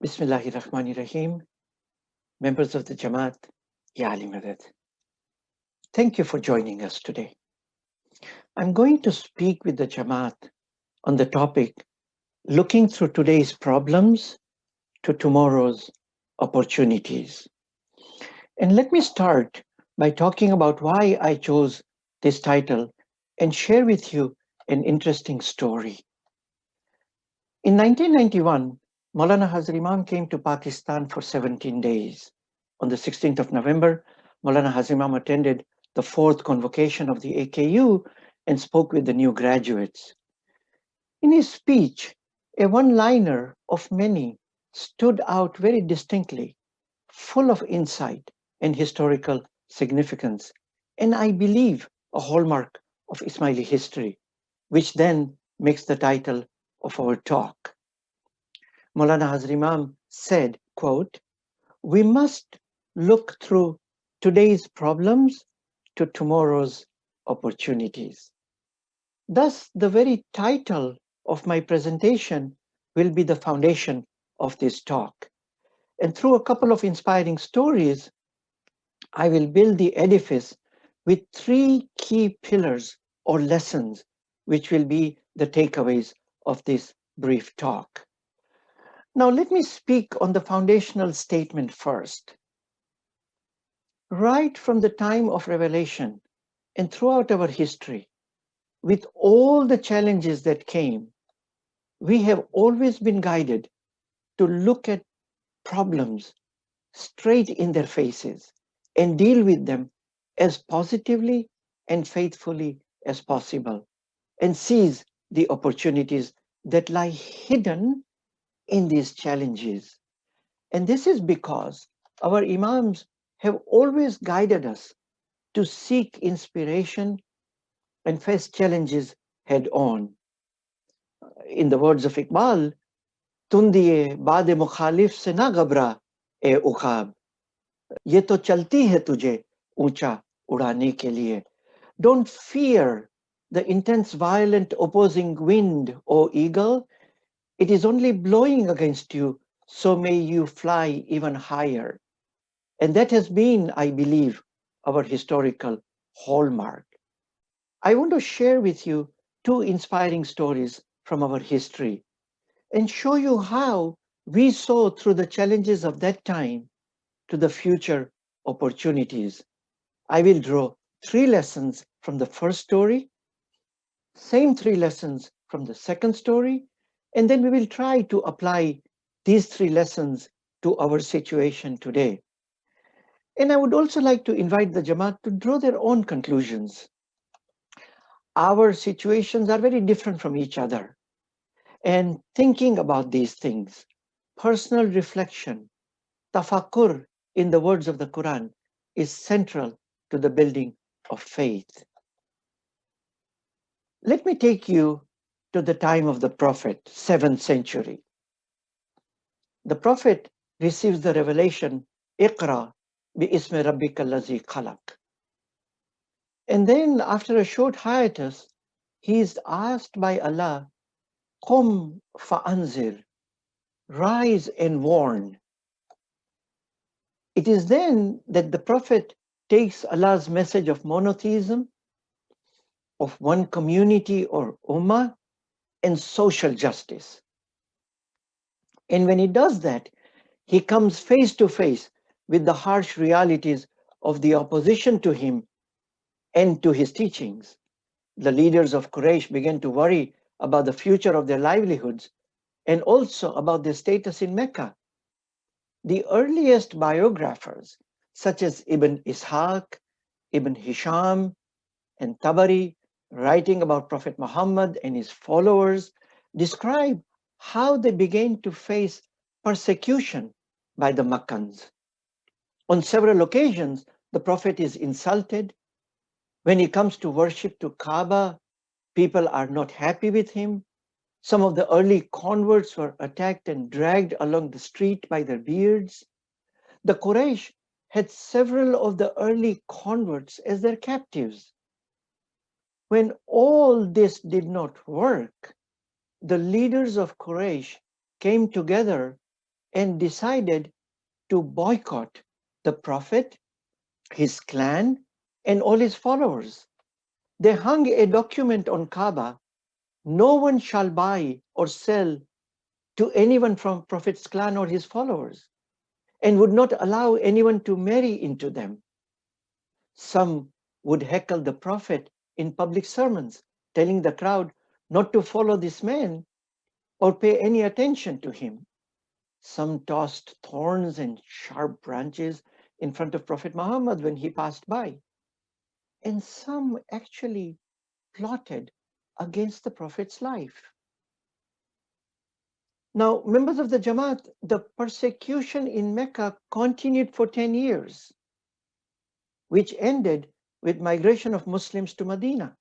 Bismillahirrahmanirrahim. Members of the Jamaat, Ya Ali Madad. Thank you for joining us today. I'm going to speak with the Jamaat on the topic looking through today's problems to tomorrow's opportunities. And let me start by talking about why I chose this title and share with you an interesting story. In 1991, Maulana Hazar Imam came to Pakistan for 17 days. On the 16th of November, Maulana Hazar Imam attended the fourth convocation of the AKU and spoke with the new graduates. In his speech, a one-liner of many stood out very distinctly, full of insight and historical significance, and I believe a hallmark of Ismaili history, which then makes the title of our talk. Maulana Hazar Imam said, quote, "We must look through today's problems to tomorrow's opportunities." Thus, the very title of my presentation will be the foundation of this talk. And through a couple of inspiring stories, I will build the edifice with three key pillars or lessons, which will be the takeaways of this brief talk. Now, let me speak on the foundational statement first. Right from the time of revelation and throughout our history, with all the challenges that came, we have always been guided to look at problems straight in their faces and deal with them as positively and faithfully as possible and seize the opportunities that lie hidden in these challenges. And this is because our Imams have always guided us to seek inspiration and face challenges head on. In the words of Iqbal, "Tundiye baade mukhalif se na ghabra e ukhab. Ye to chalti hai tujhe uncha udane ke liye." Don't fear the intense, violent, opposing wind, O eagle. It is only blowing against you, so may you fly even higher. And that has been, I believe, our historical hallmark. I want to share with you two inspiring stories from our history and show you how we saw through the challenges of that time to the future opportunities. I will draw three lessons from the first story, same three lessons from the second story, and then we will try to apply these three lessons to our situation today. And I would also like to invite the Jamaat to draw their own conclusions. Our situations are very different from each other. And thinking about these things, personal reflection, tafakkur, in the words of the Quran, is central to the building of faith. Let me take you to the time of the Prophet, 7th century. The Prophet receives the revelation, "Iqra bi ismi rabbika allazi khalaq." And then after a short hiatus, he is asked by Allah, "Qum fa'anzir," rise and warn. It is then that the Prophet takes Allah's message of monotheism, of one community or ummah, and social justice. And when he does that, he comes face to face with the harsh realities of the opposition to him and to his teachings. The leaders of Quraysh began to worry about the future of their livelihoods and also about their status in Mecca. The earliest biographers, such as Ibn Ishaq, Ibn Hisham, and Tabari, writing about Prophet Muhammad and his followers, describe how they began to face persecution by the Makkans. On several occasions, the Prophet is insulted. When he comes to worship to Kaaba, people are not happy with him. Some of the early converts were attacked and dragged along the street by their beards. The Quraysh had several of the early converts as their captives. When all this did not work, the leaders of Quraysh came together and decided to boycott the Prophet, his clan, and all his followers. They hung a document on Kaaba: no one shall buy or sell to anyone from Prophet's clan or his followers, and would not allow anyone to marry into them. Some would heckle the Prophet in public sermons, telling the crowd not to follow this man or pay any attention to him. Some tossed thorns and sharp branches in front of Prophet Muhammad when he passed by. And some actually plotted against the Prophet's life. Now, members of the Jamaat, the persecution in Mecca continued for 10 years, which ended with migration of Muslims to Medina.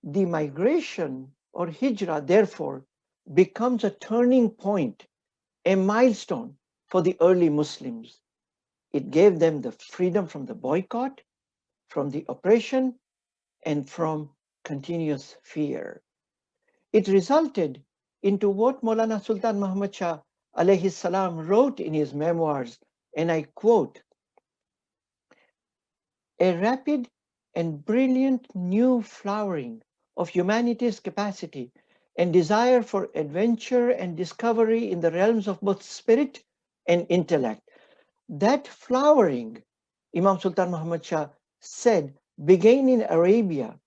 The migration or hijrah, therefore, becomes a turning point, a milestone for the early Muslims. It gave them the freedom from the boycott, from the oppression, and from continuous fear. It resulted into what Maulana Sultan Muhammad Shah alayhi salam wrote in his memoirs, and I quote, "A rapid and brilliant new flowering of humanity's capacity and desire for adventure and discovery in the realms of both spirit and intellect." That flowering, Imam Sultan Muhammad Shah said, began in Arabia.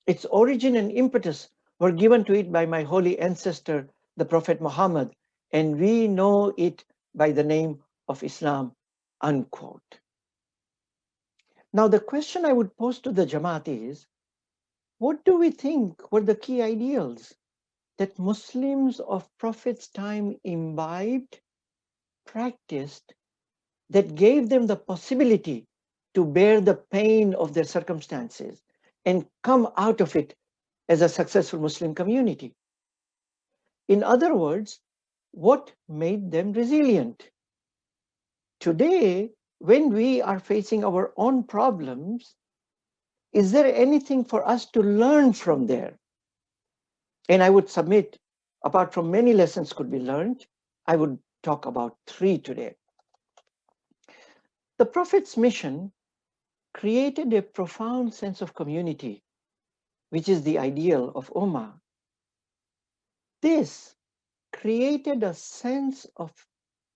Its origin and impetus were given to it by my holy ancestor, the Prophet Muhammad, and we know it by the name of Islam, unquote. Now, the question I would pose to the Jamaat is, what do we think were the key ideals that Muslims of Prophet's time imbibed, practiced, that gave them the possibility to bear the pain of their circumstances and come out of it as a successful Muslim community? In other words, what made them resilient? Today, when we are facing our own problems, is there anything for us to learn from there? And I would submit, apart from many lessons could be learned, I would talk about 3 today. The Prophet's mission created a profound sense of community, which is the ideal of Ummah. This created a sense of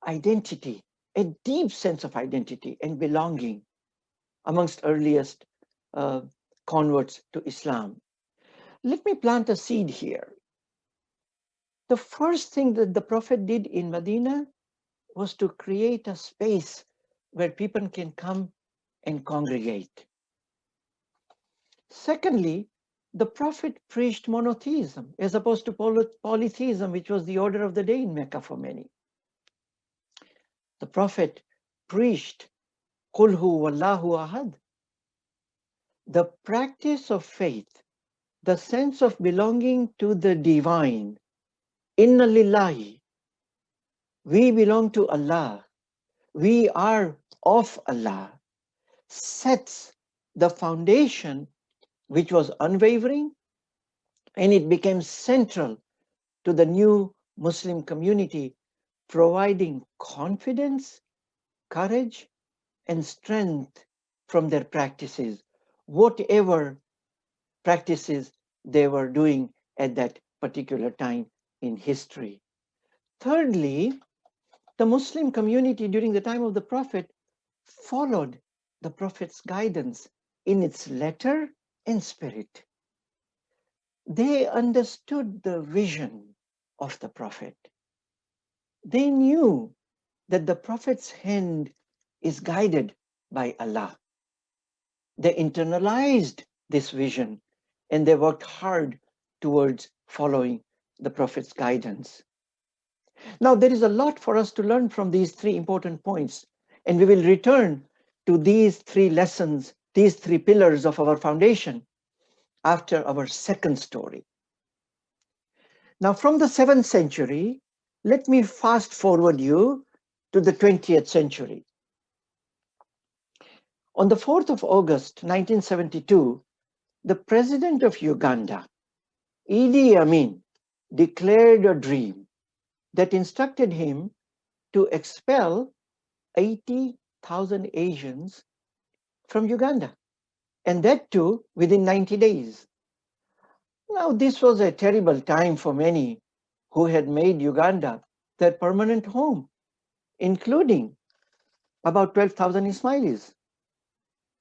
identity, a deep sense of identity and belonging amongst earliest converts to Islam. Let me plant a seed here. The first thing that the Prophet did in Medina was to create a space where people can come and congregate. Secondly, the Prophet preached monotheism as opposed to polytheism, which was the order of the day in Mecca for many. The Prophet preached Qul huwallahu ahad. The practice of faith, the sense of belonging to the divine, inna lillahi, we belong to Allah, we are of Allah, sets the foundation which was unwavering, and it became central to the new Muslim community, providing confidence, courage, and strength from their practices, whatever practices they were doing at that particular time in history. Thirdly, the Muslim community during the time of the Prophet followed the Prophet's guidance in its letter and spirit. They understood the vision of the Prophet. They knew that the Prophet's hand is guided by Allah. They internalized this vision and they worked hard towards following the Prophet's guidance. Now, there is a lot for us to learn from these 3 important points, and we will return to these 3 lessons, these 3 pillars of our foundation after our second story. Now, from the 7th century, let me fast forward you to the 20th century. On the 4th of August, 1972, the president of Uganda, Idi Amin, declared a dream that instructed him to expel 80,000 Asians from Uganda, and that too within 90 days. Now, this was a terrible time for many who had made Uganda their permanent home, including about 12,000 Ismailis.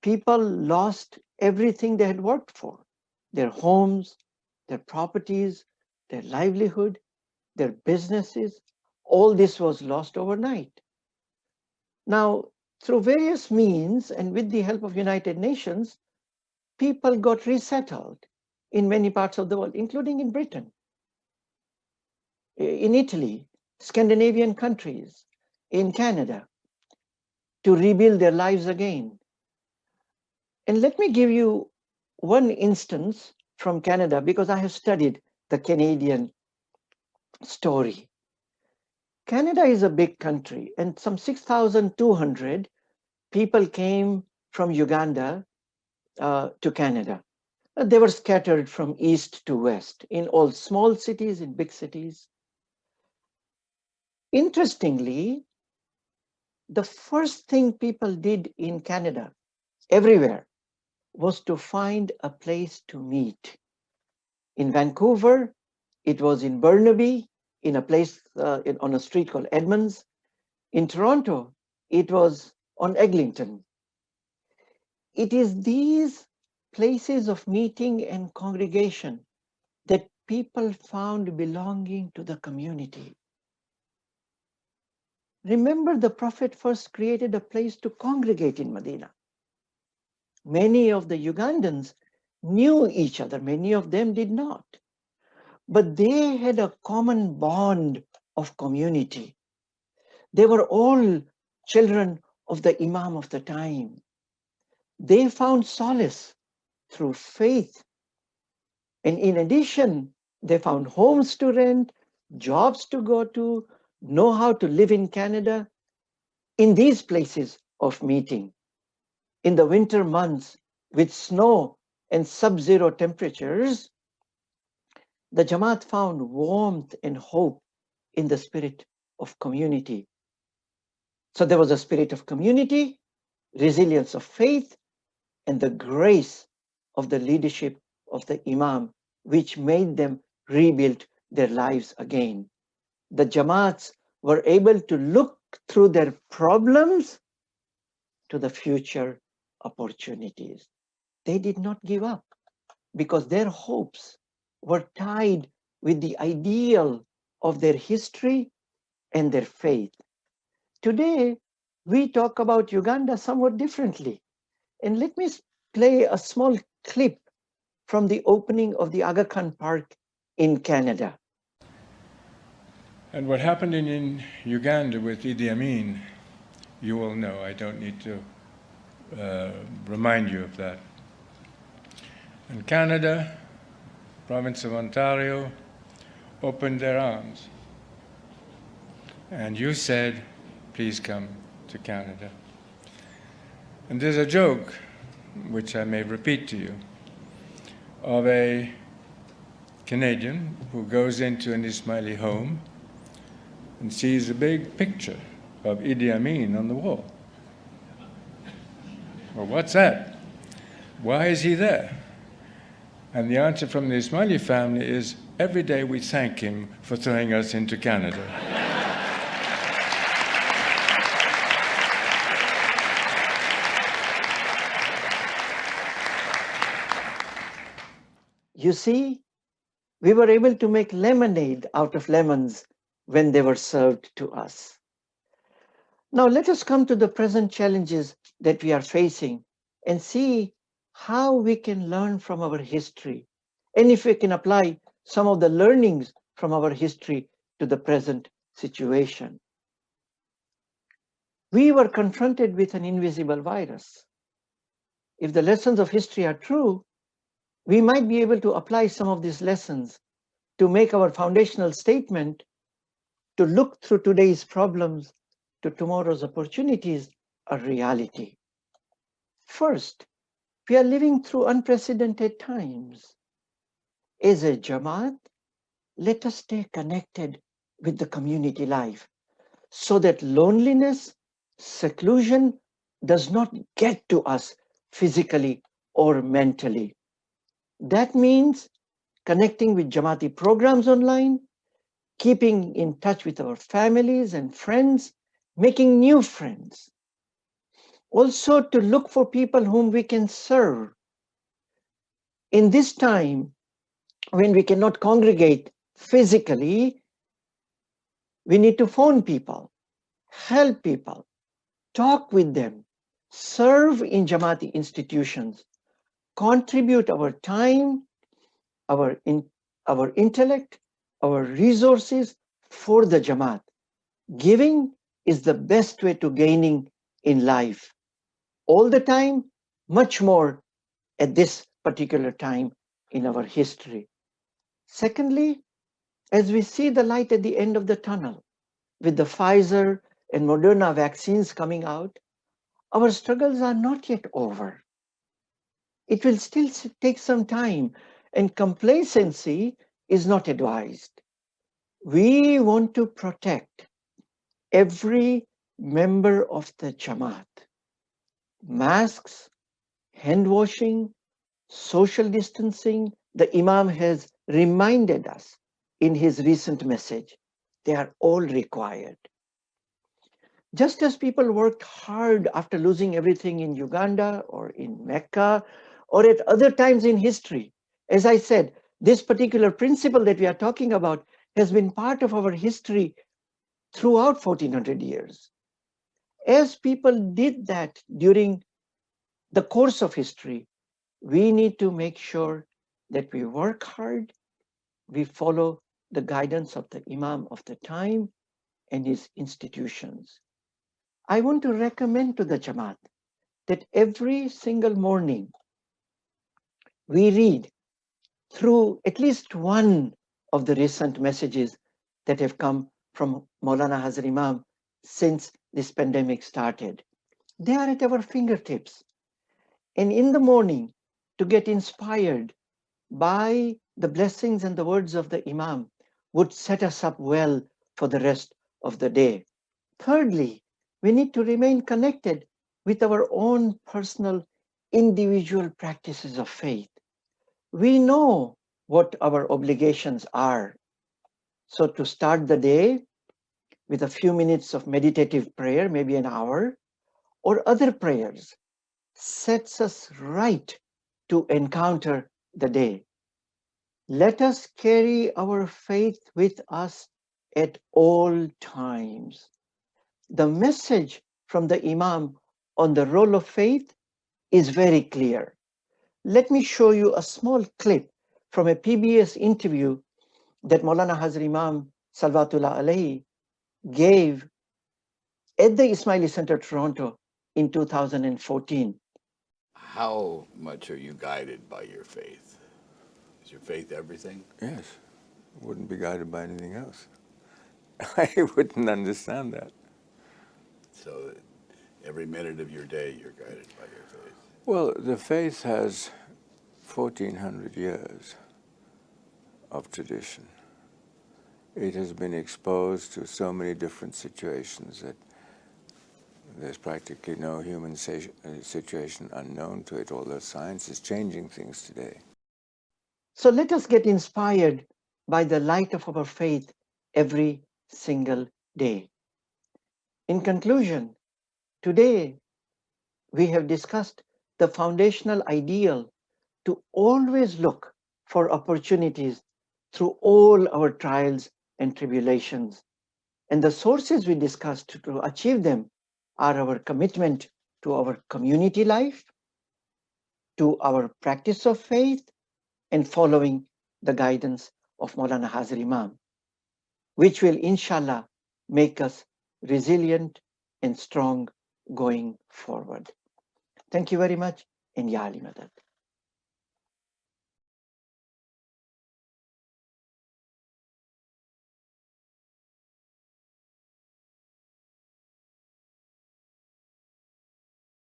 People lost everything they had worked for, their homes, their properties, their livelihood, their businesses. All this was lost overnight. Now, through various means and with the help of United Nations, people got resettled in many parts of the world, including in Britain, in Italy, Scandinavian countries, in Canada, to rebuild their lives again. And let me give you one instance from Canada, because I have studied the Canadian story. Canada is a big country, and some 6,200 people came from Uganda to Canada. They were scattered from east to west in all small cities, in big cities. Interestingly, the first thing people did in Canada, everywhere, was to find a place to meet. In Vancouver, it was in Burnaby, in a place on a street called Edmonds. In Toronto, it was on Eglinton. It is these places of meeting and congregation that people found belonging to the community. Remember, the Prophet first created a place to congregate in Medina. Many of the Ugandans knew each other, many of them did not. But they had a common bond of community. They were all children of the Imam of the time. They found solace through faith. And in addition, they found homes to rent, jobs to go to, know how to live in Canada, in these places of meeting. In the winter months with snow and sub-zero temperatures, the Jamaat found warmth and hope in the spirit of community. So there was a spirit of community, resilience of faith, and the grace of the leadership of the Imam, which made them rebuild their lives again. The Jamaats were able to look through their problems to the future opportunities. They did not give up because their hopes were tied with the ideal of their history and their faith. Today, we talk about Uganda somewhat differently. And let me play a small clip from the opening of the Aga Khan Park in Canada. And what happened in Uganda with Idi Amin, you all know. I don't need to remind you of that. And Canada, province of Ontario, opened their arms. And you said, please come to Canada. And there's a joke, which I may repeat to you, of a Canadian who goes into an Ismaili home and sees a big picture of Idi Amin on the wall. Well, what's that? Why is he there? And the answer from the Ismaili family is, every day we thank him for throwing us into Canada. You see, we were able to make lemonade out of lemons when they were served to us. Now let us come to the present challenges that we are facing and see how we can learn from our history, and if we can apply some of the learnings from our history to the present situation. We were confronted with an invisible virus. If the lessons of history are true, we might be able to apply some of these lessons to make our foundational statement to look through today's problems to tomorrow's opportunities a reality. First, we are living through unprecedented times. As a Jamaat, let us stay connected with the community life. so that loneliness, seclusion does not get to us physically or mentally. That means connecting with Jamaati programs online, keeping in touch with our families and friends, making new friends. Also to look for people whom we can serve. In this time, when we cannot congregate physically, we need to phone people, help people, talk with them, serve in Jamaati institutions, contribute our time, our intellect, our resources for the Jamaat. Giving is the best way to gaining in life. All the time, much more at this particular time in our history. Secondly, as we see the light at the end of the tunnel, with the Pfizer and Moderna vaccines coming out, our struggles are not yet over. It will still take some time, and complacency is not advised. We want to protect every member of the Jamaat. Masks, hand washing, social distancing, the Imam has reminded us in his recent message. They are all required. Just as people worked hard after losing everything in Uganda or in Mecca or at other times in history, as I said, this particular principle that we are talking about has been part of our history throughout 1400 years. As people did that during the course of history, we need to make sure that we work hard, we follow the guidance of the Imam of the time and his institutions. I want to recommend to the Jamaat that every single morning we read through at least one of the recent messages that have come from Maulana Hazar Imam since this pandemic started. They are at our fingertips. And in the morning, to get inspired by the blessings and the words of the Imam would set us up well for the rest of the day. Thirdly, we need to remain connected with our own personal individual practices of faith. We know what our obligations are. So to start the day with a few minutes of meditative prayer, maybe an hour, or other prayers, sets us right to encounter the day. Let us carry our faith with us at all times. The message from the Imam on the role of faith is very clear. Let me show you a small clip from a PBS interview that Maulana Hazar Imam Salvatullah Alayhi gave at the Ismaili Center, Toronto in 2014. How much are you guided by your faith? Is your faith everything? Yes. Wouldn't be guided by anything else. I wouldn't understand that. So every minute of your day you're guided by your faith. Well, the faith has 1400 years of tradition. It has been exposed to so many different situations that there's practically no human situation unknown to it, although science is changing things today. So let us get inspired by the light of our faith every single day. In conclusion, today we have discussed the foundational ideal to always look for opportunities through all our trials and tribulations. And the sources we discussed to achieve them are our commitment to our community life, to our practice of faith, and following the guidance of Maulana Hazar Imam, which will inshallah make us resilient and strong going forward. Thank you very much, and Ya Ali Madad.